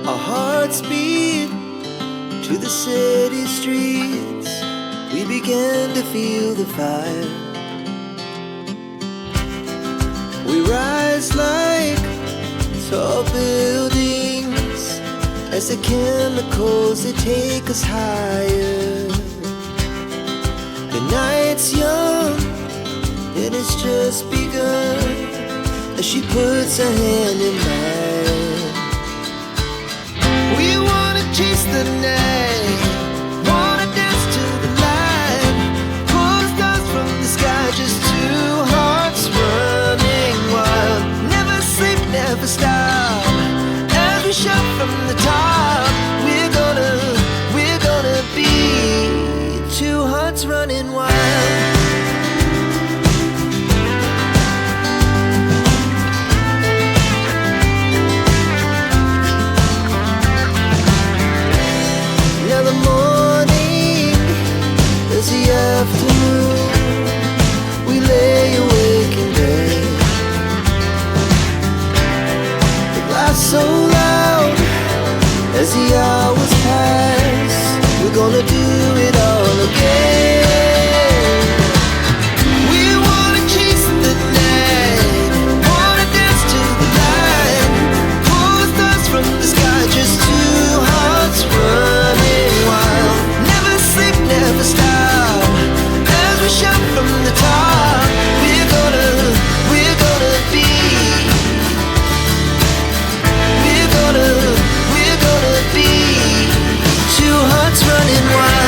Our hearts beat to the city streets. We began to feel the fire. We rise like tall buildings as the chemicals, they take us higher. The night's young and it's just begun as she puts her hand in mine. We wanna chase the night, wanna dance to the light, pull stars from the sky, just two hearts running wild. Never sleep, never stop, as we shout from the top. We're gonna be two hearts running wild. Now the morning is the afternoon. We lay awake in bed. The glass so loud as the hours pass. We're gonna do it all again. We wanna chase the night, wanna dance to the light, pull stars from the sky, just two hearts running wild. Never sleep, never stop, as we shout from the top. We're gonna be, we're gonna be two hearts running wild.